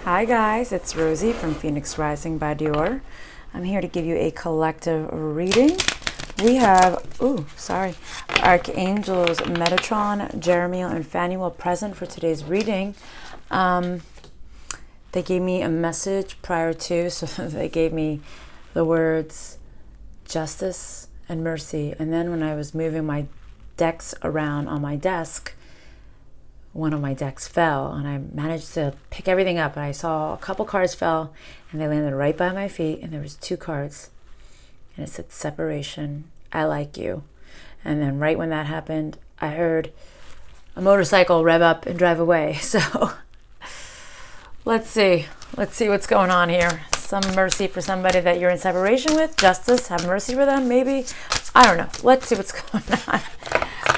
Hi guys, it's Rosie from Phoenix Rising by Dior. I'm here to give you a collective reading. We have, Archangels Metatron, Jeremiel, and Phanuel present for today's reading. They gave me a message prior to, so they gave me the words justice and mercy. And then when I was moving my decks around on my desk, one of my decks fell, and I managed to pick everything up, and I saw a couple cards fell and they landed right by my feet, and there was two cards and it said separation, I like you. And then right when that happened, I heard a motorcycle rev up and drive away. So let's see what's going on here. Some mercy for somebody that you're in separation with, justice, have mercy for them, maybe, I don't know. Let's see what's going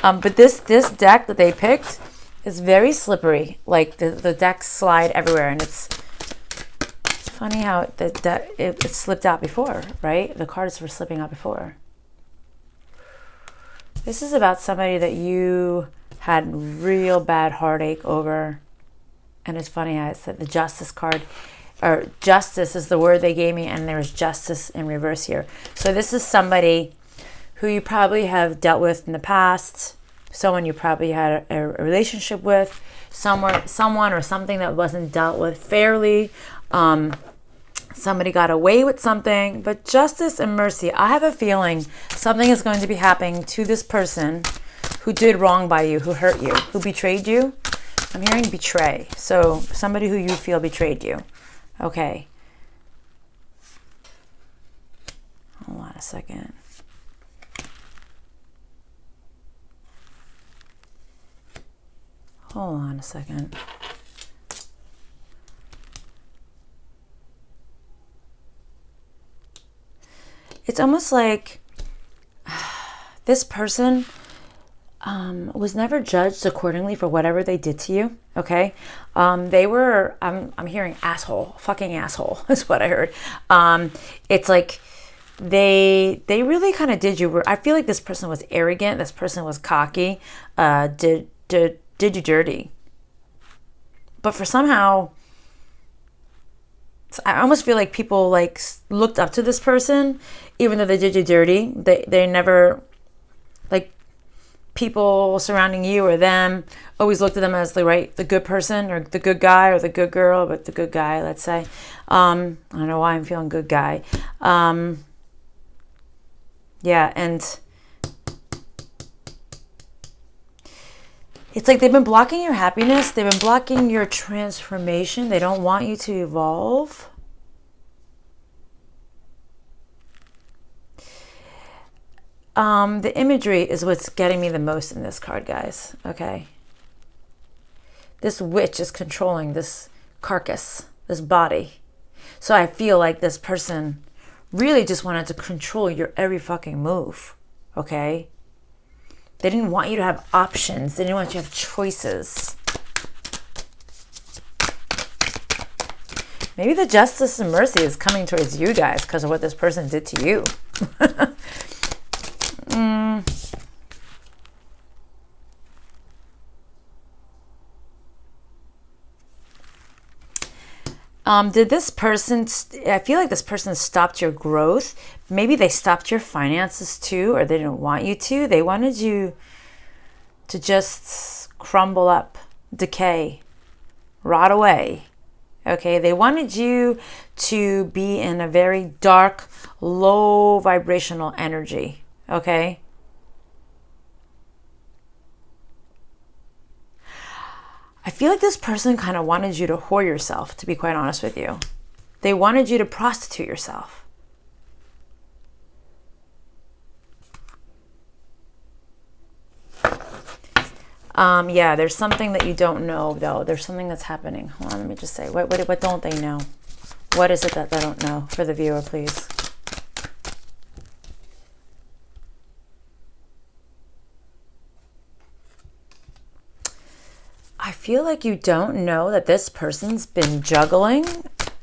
on. But this deck that they picked is very slippery. Like the decks slide everywhere, and it's funny how it slipped out before, right? The cards were slipping out before. This is about somebody that you had real bad heartache over, and it's funny how it said the justice card, or justice is the word they gave me, and there's justice in reverse here. So this is somebody who you probably have dealt with in the past, someone you probably had a relationship with, someone or something that wasn't dealt with fairly. Somebody got away with something, but justice and mercy. I have a feeling something is going to be happening to this person who did wrong by you, who hurt you, who betrayed you. I'm hearing betray. So somebody who you feel betrayed you. Okay. Hold on a second. Hold on a second. It's almost like this person was never judged accordingly for whatever they did to you. Okay, they were. I'm hearing asshole, fucking asshole is what I heard. It's like they really kind of did you. I feel like this person was arrogant. This person was cocky. Did you dirty. But for somehow, I almost feel like people like looked up to this person, even though they did you dirty. They never, like, people surrounding you or them always looked at them as the good person or the good guy or the good girl, but the good guy, let's say. I don't know why I'm feeling good guy. Yeah, and it's like they've been blocking your happiness. They've been blocking your transformation. They don't want you to evolve. The imagery is what's getting me the most in this card, guys. Okay. This witch is controlling this carcass, this body. So I feel like this person really just wanted to control your every fucking move. Okay. They didn't want you to have options. They didn't want you to have choices. Maybe the justice and mercy is coming towards you guys because of what this person did to you. Did this person, I feel like this person stopped your growth. Maybe they stopped your finances too, or they didn't want you to. They wanted you to just crumble up, decay, rot away. Okay, they wanted you to be in a very dark, low vibrational energy. Okay. I feel like this person kind of wanted you to whore yourself, to be quite honest with you. They wanted you to prostitute yourself. Yeah, there's something that you don't know, though. There's something that's happening. Hold on, let me just say. What don't they know? What is it that they don't know? For the viewer, please. I feel like you don't know that this person's been juggling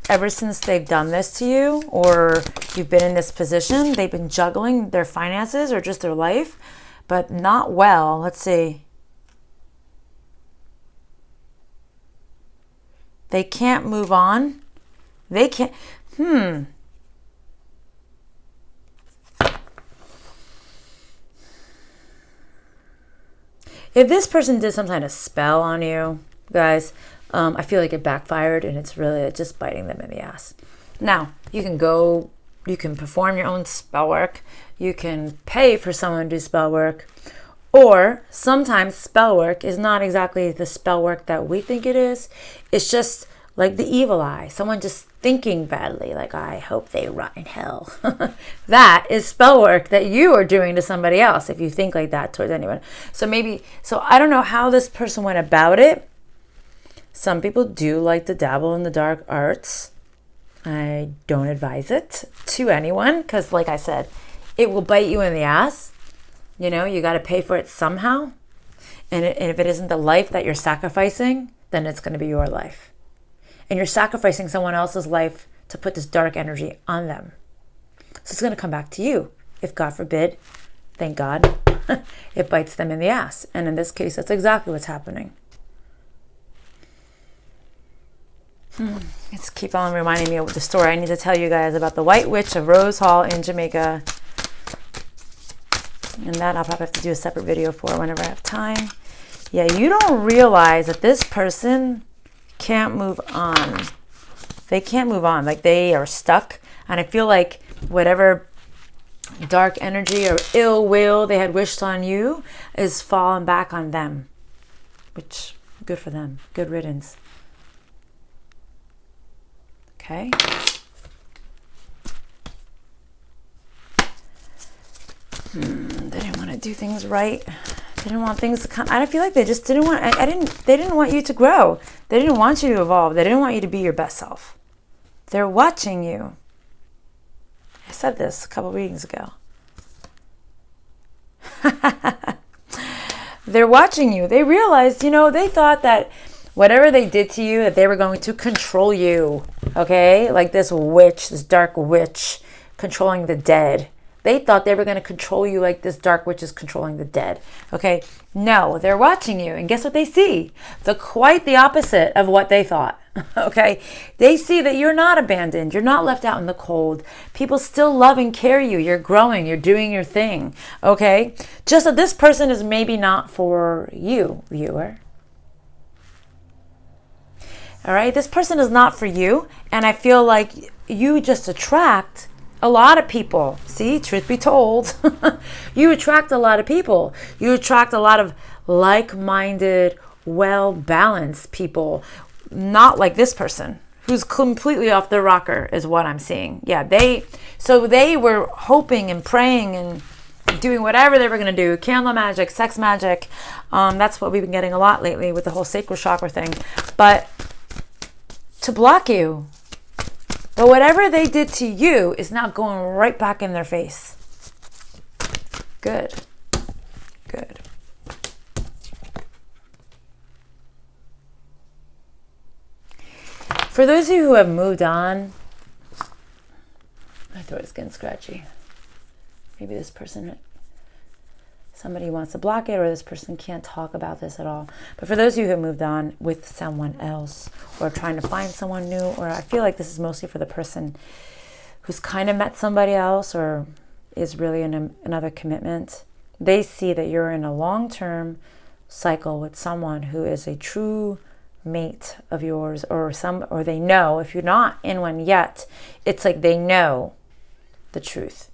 ever since they've done this to you, or you've been in this position. They've been juggling their finances or just their life, but not well. Let's see. They can't move on. They can't. If this person did some kind of spell on you, guys, I feel like it backfired and it's really just biting them in the ass. Now, you can perform your own spell work. You can pay for someone to do spell work. Or sometimes spell work is not exactly the spell work that we think it is. It's just like the evil eye. Someone just thinking badly, like, I hope they rot in hell. That is spell work that you are doing to somebody else if you think like that towards anyone. So I don't know how this person went about it. Some people do like to dabble in the dark arts. I don't advise it to anyone because, like I said, it will bite you in the ass. You know, you got to pay for it somehow. And if it isn't the life that you're sacrificing, then it's going to be your life. And you're sacrificing someone else's life to put this dark energy on them. So it's going to come back to you. If God forbid, thank God, it bites them in the ass. And in this case, that's exactly what's happening. Let's keep on reminding me of the story I need to tell you guys about the White Witch of Rose Hall in Jamaica. And that I'll probably have to do a separate video for whenever I have time. Yeah, you don't realize that this person can't move on. They can't move on. Like, they are stuck. And I feel like whatever dark energy or ill will they had wished on you is falling back on them. Which, good for them. Good riddance. Okay. They didn't want to do things right. They didn't want things to come. I feel like they just didn't want. They didn't want you to grow. They didn't want you to evolve. They didn't want you to be your best self. They're watching you. I said this a couple readings ago. They're watching you. They realized, they thought that whatever they did to you, that they were going to control you. Okay? Like this witch, this dark witch controlling the dead. They thought they were going to control you like this dark witch is controlling the dead. Okay? No, they're watching you. And guess what they see? Quite the opposite of what they thought. Okay? They see that you're not abandoned. You're not left out in the cold. People still love and care you. You're growing. You're doing your thing. Okay? Just that this person is maybe not for you, viewer. All right? This person is not for you. And I feel like you just attract a lot of people. See, truth be told, you attract a lot of people. You attract a lot of like-minded, well-balanced people. Not like this person who's completely off the rocker is what I'm seeing. Yeah, they were hoping and praying and doing whatever they were going to do. Candle magic, sex magic. That's what we've been getting a lot lately with the whole sacral chakra thing. But to block you. But whatever they did to you is now going right back in their face. Good. Good. For those of you who have moved on, my throat is getting scratchy. Maybe this person, somebody wants to block it, or this person can't talk about this at all. But for those of you who have moved on with someone else, or trying to find someone new, or I feel like this is mostly for the person who's kind of met somebody else or is really in another commitment, they see that you're in a long-term cycle with someone who is a true mate of yours, or they know, if you're not in one yet, it's like they know the truth.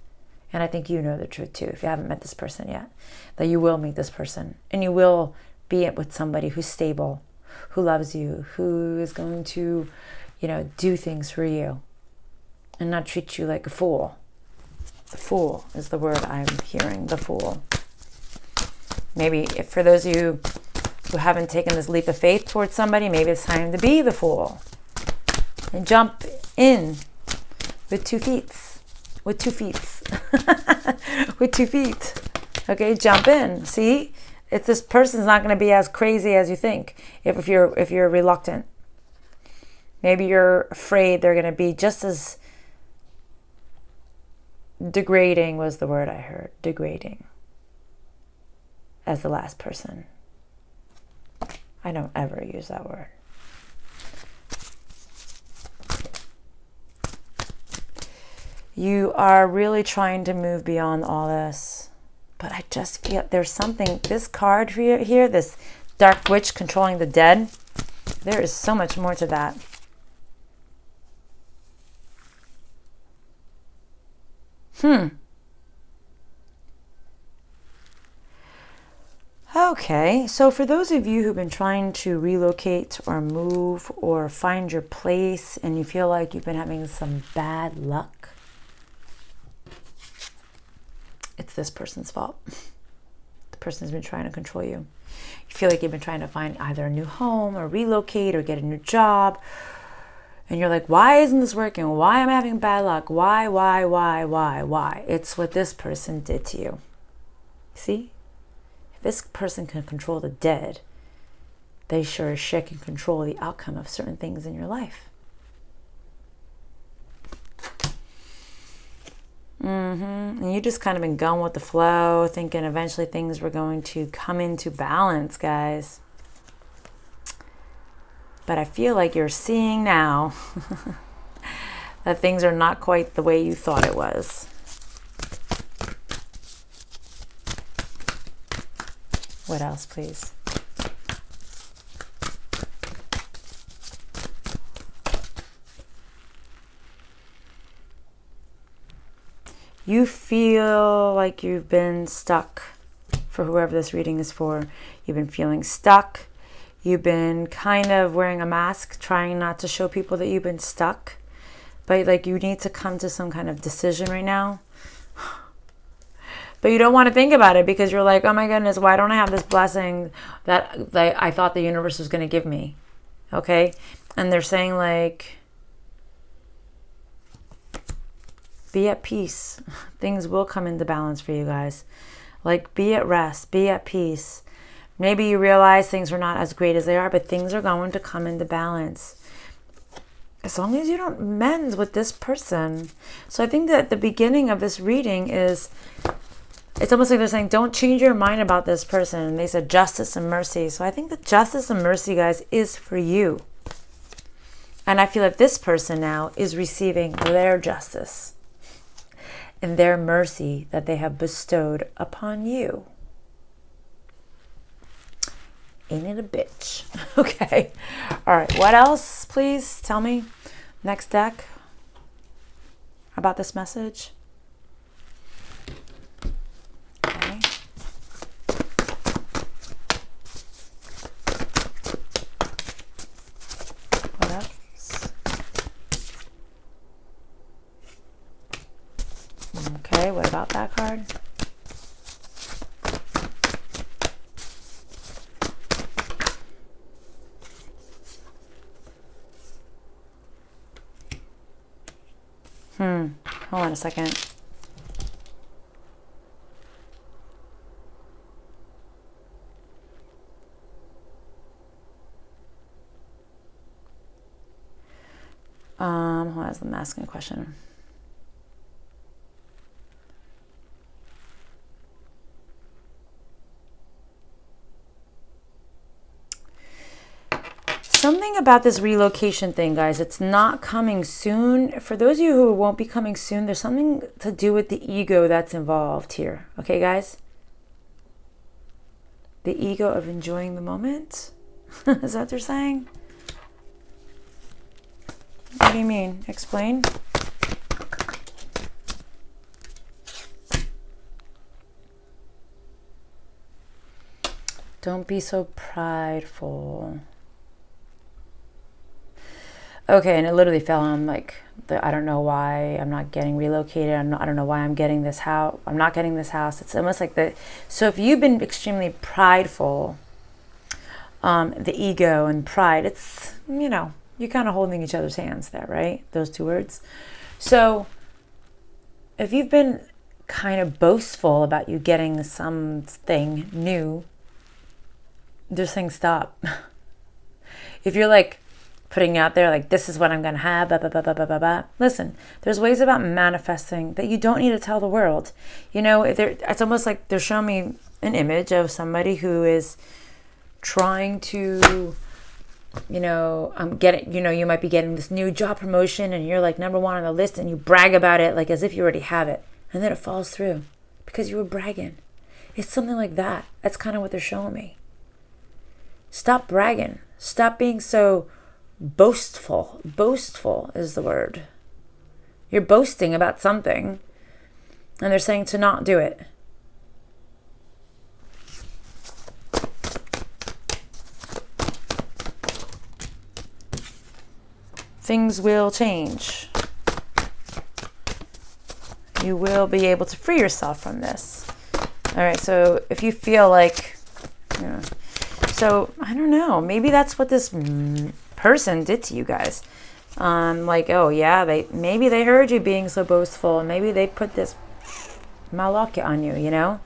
And I think you know the truth too, if you haven't met this person yet, that you will meet this person and you will be with somebody who's stable, who loves you, who is going to, do things for you and not treat you like a fool. The fool is the word I'm hearing, the fool. Maybe if for those of you who haven't taken this leap of faith towards somebody, maybe it's time to be the fool and jump in with 2 feet. With 2 feet. With 2 feet. Okay, jump in. See? If this person's not going to be as crazy as you think. If you're reluctant. Maybe you're afraid they're going to be just as degrading was the word I heard. Degrading. As the last person. I don't ever use that word. You are really trying to move beyond all this. But I just feel there's something, this card here, this dark witch controlling the dead, there is so much more to that. Okay, so for those of you who've been trying to relocate or move or find your place and you feel like you've been having some bad luck, it's this person's fault. The person's been trying to control you. You feel like you've been trying to find either a new home or relocate or get a new job. And you're like, why isn't this working? Why am I having bad luck? Why? It's what this person did to you. See? If this person can control the dead, they sure as shit can control the outcome of certain things in your life. And you just kind of been going with the flow, thinking eventually things were going to come into balance, guys. But I feel like you're seeing now that things are not quite the way you thought it was. What else, please? You feel like you've been stuck. For whoever this reading is for, you've been feeling stuck. You've been kind of wearing a mask, trying not to show people that you've been stuck. But like you need to come to some kind of decision right now. But you don't want to think about it because you're like, oh my goodness, why don't I have this blessing that I thought the universe was going to give me? Okay? And they're saying like, be at peace. Things will come into balance for you guys. Like, be at rest. Be at peace. Maybe you realize things are not as great as they are, but things are going to come into balance. As long as you don't mend with this person. So I think that the beginning of this reading is, it's almost like they're saying, don't change your mind about this person. And they said justice and mercy. So I think that justice and mercy, guys, is for you. And I feel that this person now is receiving their justice and their mercy that they have bestowed upon you. Ain't it a bitch? Okay. All right. What else, please? Tell me. Next deck. About this message. Okay. What else? Okay. What about that card? Hold on a second. Hold on, I'm asking a question. Something about this relocation thing, guys, it's not coming soon. For those of you who won't be coming soon, there's something to do with the ego that's involved here. Okay, guys? The ego of enjoying the moment? Is that what they're saying? What do you mean? Explain. Don't be so prideful. Okay, and it literally fell on like, I don't know why I'm not getting relocated. I don't know why I'm getting this house. I'm not getting this house. It's almost like so if you've been extremely prideful, the ego and pride, it's, you're kind of holding each other's hands there, right? Those two words. So if you've been kind of boastful about you getting something new, they're saying stop. If you're like, putting out there like, this is what I'm going to have, blah, blah, blah, blah, blah, blah, blah. Listen, there's ways about manifesting that you don't need to tell the world. It's almost like they're showing me an image of somebody who is trying to I'm getting, you might be getting this new job promotion and you're like number one on the list and you brag about it like as if you already have it. And then it falls through because you were bragging. It's something like that. That's kind of what they're showing me. Stop bragging. Stop being so boastful. Boastful is the word. You're boasting about something and they're saying to not do it. Things will change. You will be able to free yourself from this. All right, so if you feel like, so I don't know, maybe that's what this person did to you guys. Like, oh yeah, maybe they heard you being so boastful, and maybe they put this malaka on you,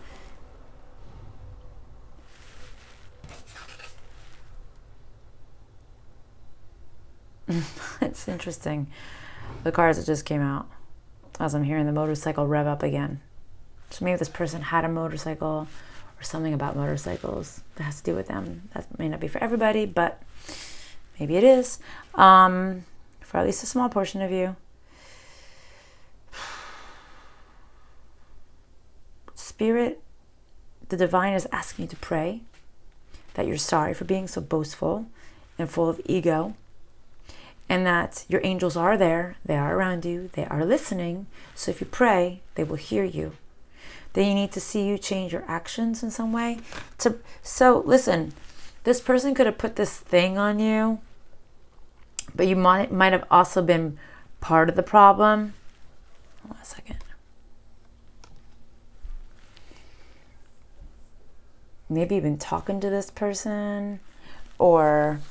It's interesting. The cards that just came out as I'm hearing the motorcycle rev up again. So maybe this person had a motorcycle or something about motorcycles that has to do with them. That may not be for everybody, but maybe it is. For at least a small portion of you. Spirit, the divine is asking you to pray that you're sorry for being so boastful and full of ego. And that your angels are there, they are around you, they are listening. So if you pray, they will hear you. They need to see you change your actions in some way. So listen, this person could have put this thing on you, but you might have also been part of the problem. Hold on a second. Maybe you've been talking to this person, or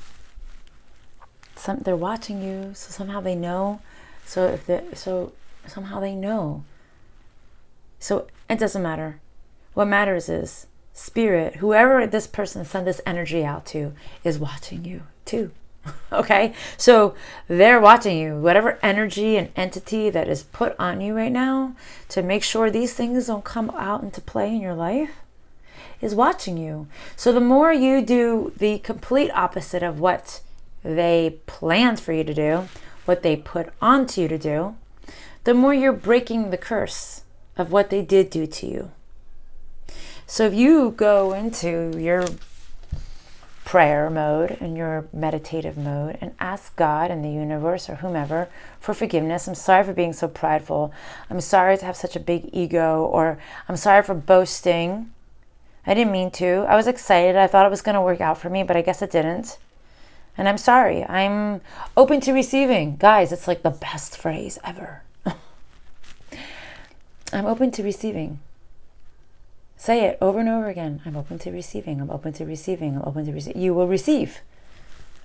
they're watching you, so somehow they know. So somehow they know. So it doesn't matter. What matters is spirit, whoever this person sent this energy out to, is watching you too. Okay? So they're watching you. Whatever energy and entity that is put on you right now to make sure these things don't come out into play in your life is watching you. So the more you do the complete opposite of what they planned for you to do, what they put onto you to do, the more you're breaking the curse of what they did do to you. So if you go into your prayer mode and your meditative mode and ask God and the universe or whomever for forgiveness, I'm sorry for being so prideful, I'm sorry to have such a big ego, or I'm sorry for boasting, I didn't mean to, I was excited, I thought it was going to work out for me, but I guess it didn't. And I'm sorry. I'm open to receiving. Guys, it's like the best phrase ever. I'm open to receiving. Say it over and over again. I'm open to receiving. I'm open to receiving. I'm open to receive. You will receive.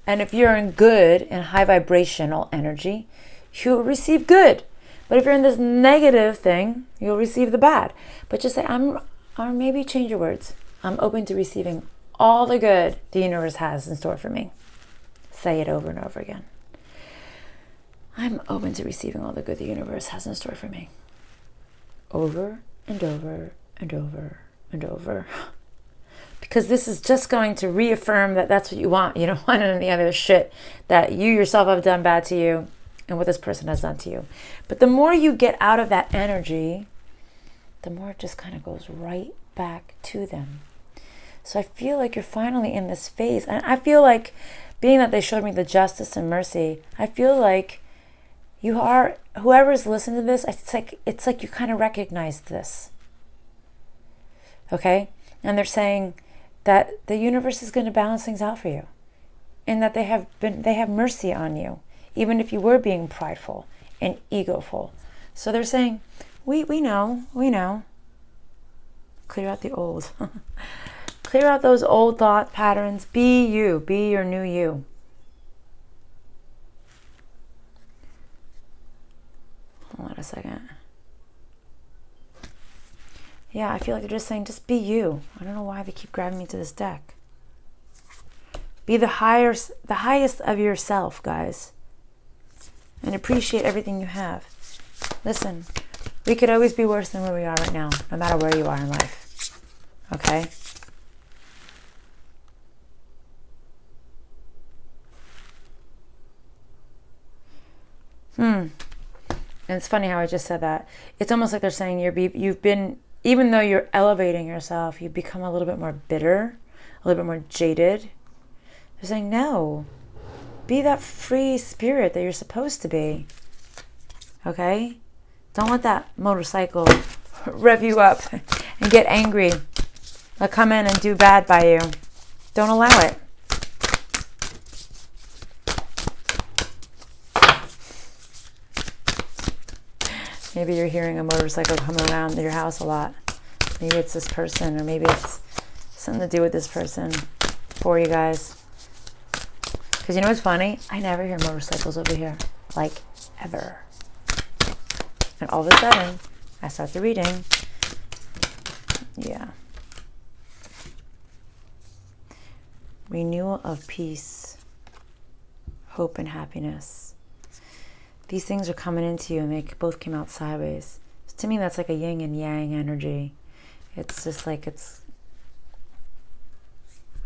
And if you're in good and high vibrational energy, you'll receive good. But if you're in this negative thing, you'll receive the bad. But just say, or maybe change your words. I'm open to receiving all the good the universe has in store for me. Say it over and over again. I'm open to receiving all the good the universe has in store for me. Over and over and over and over. Because this is just going to reaffirm that that's what you want. You don't want any other shit that you yourself have done bad to you and what this person has done to you. But the more you get out of that energy, the more it just kind of goes right back to them. So I feel like you're finally in this phase. And I feel like, being that they showed me the justice and mercy, I feel like you are, whoever's listening to this, it's like you kind of recognize this. Okay? And they're saying that the universe is going to balance things out for you. And that they have mercy on you, even if you were being prideful and egoful. So they're saying, we know. Clear out the old. Clear out those old thought patterns. Be you. Be your new you. Hold on a second. Yeah, I feel like they're just saying, just be you. I don't know why they keep grabbing me to this deck. Be the highest of yourself, guys. And appreciate everything you have. Listen, we could always be worse than where we are right now, no matter where you are in life. Okay? And it's funny how I just said that. It's almost like they're saying you've been, even though you're elevating yourself, you've become a little bit more bitter, a little bit more jaded. They're saying, no, be that free spirit that you're supposed to be. Okay? Don't let that motorcycle rev you up and get angry. They'll come in and do bad by you. Don't allow it. Maybe you're hearing a motorcycle coming around your house a lot. Maybe it's this person, or maybe it's something to do with this person for you guys. Because you know what's funny? I never hear motorcycles over here. Like, ever. And all of a sudden, I start the reading. Yeah. Renewal of peace, hope, and happiness. These things are coming into you, and they both came out sideways. So to me, that's like a yin and yang energy. It's just like it's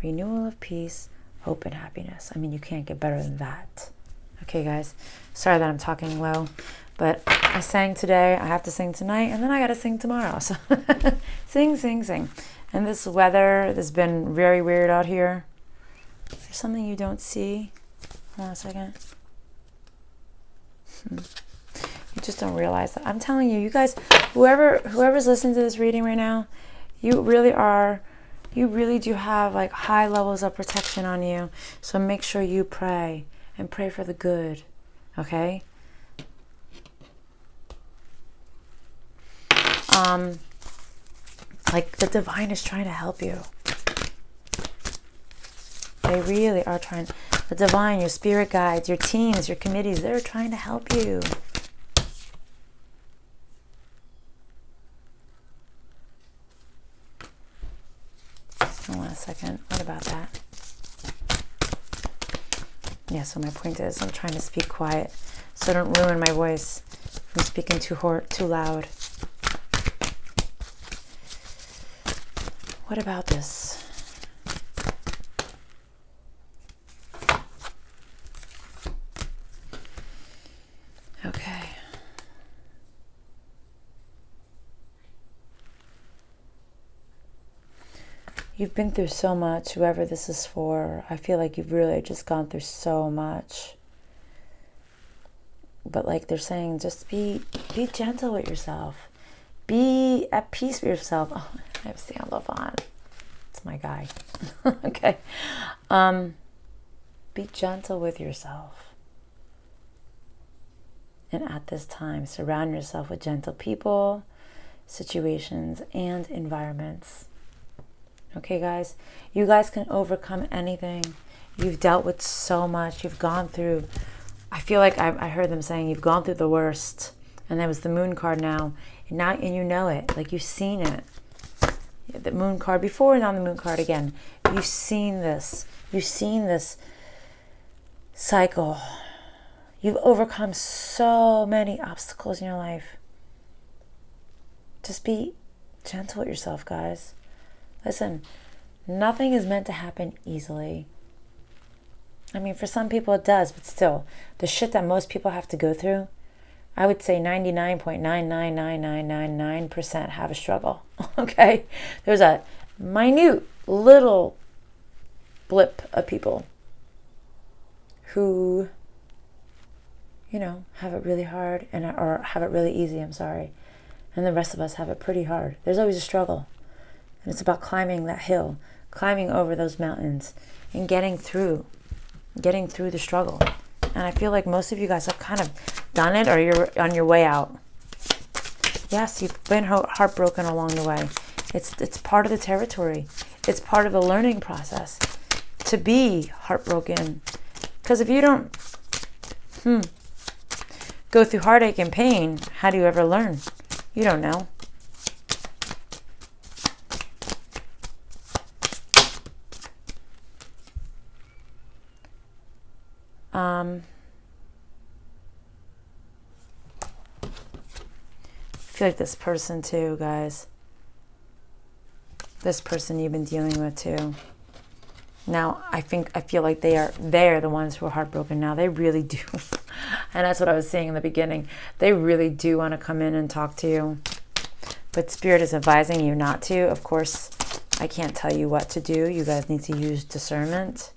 renewal of peace, hope, and happiness. I mean, you can't get better than that. Okay, guys. Sorry that I'm talking low, but I sang today. I have to sing tonight, and then I got to sing tomorrow. So sing, sing, sing. And this weather has been very weird out here. Is there something you don't see? Hold on a second. You just don't realize that. I'm telling you, you guys, whoever's listening to this reading right now, you really do have like high levels of protection on you. So make sure you pray and pray for the good. Okay? Like the divine is trying to help you. They really are trying. The divine, your spirit guides, your teams, your committees, they're trying to help you. Hold on a second. What about that? Yeah, so my point is I'm trying to speak quiet so I don't ruin my voice from speaking too loud. What about this? Okay. You've been through so much, whoever this is for. I feel like you've really just gone through so much. But like they're saying, just be gentle with yourself. Be at peace with yourself. Oh, I have Sandlove on. It's my guy. Okay. Be gentle with yourself. And at this time, surround yourself with gentle people, situations, and environments. Okay, guys? You guys can overcome anything. You've dealt with so much. You've gone through, I feel like I heard them saying you've gone through the worst. And there was the moon card now. And you know it. Like you've seen it. The moon card before and now the moon card again. You've seen this. You've seen this cycle. You've overcome so many obstacles in your life. Just be gentle with yourself, guys. Listen, nothing is meant to happen easily. I mean, for some people it does, but still, the shit that most people have to go through, I would say 99.999999% have a struggle, okay? There's a minute little blip of people who, you know, have it really hard or have it really easy, I'm sorry. And the rest of us have it pretty hard. There's always a struggle. And it's about climbing that hill, climbing over those mountains, and getting through the struggle. And I feel like most of you guys have kind of done it, or you're on your way out. Yes, you've been heartbroken along the way. It's part of the territory. It's part of the learning process to be heartbroken. Because if you don't go through heartache and pain, how do you ever learn? You don't know. I feel like this person too, guys. This person you've been dealing with too. Now, I feel like they're the ones who are heartbroken now. They really do. And that's what I was saying in the beginning. They really do want to come in and talk to you. But Spirit is advising you not to. Of course, I can't tell you what to do. You guys need to use discernment.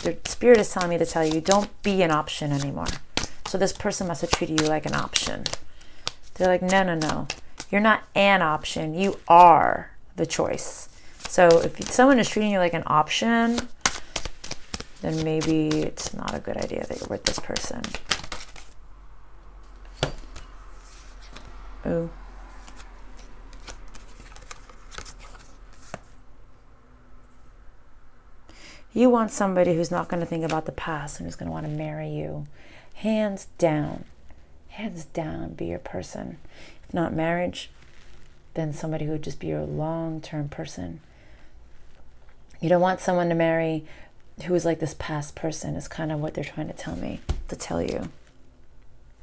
The Spirit is telling me to tell you, don't be an option anymore. So this person must have treated you like an option. They're like, no, no, no. You're not an option. You are the choice. So if someone is treating you like an option, then maybe it's not a good idea that you're with this person. Ooh. You want somebody who's not going to think about the past and who's going to want to marry you. Hands down. Hands down, be your person. If not marriage, then somebody who would just be your long-term person. You don't want someone to marry who is like this past person, is kind of what they're trying to tell you.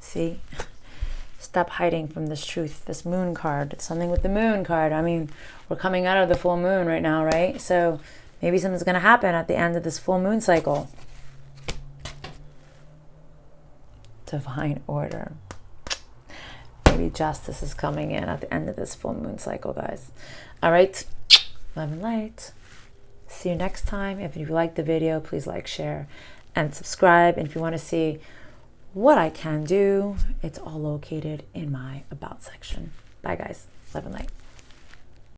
See? Stop hiding from this truth, this moon card. It's something with the moon card. I mean, we're coming out of the full moon right now, right? So maybe something's going to happen at the end of this full moon cycle. Divine order. Maybe justice is coming in at the end of this full moon cycle, guys. All right. Love and light. See you next time. If you like the video, please like, share, and subscribe. And if you want to see what I can do, it's all located in my about section. Bye, guys. Love and light.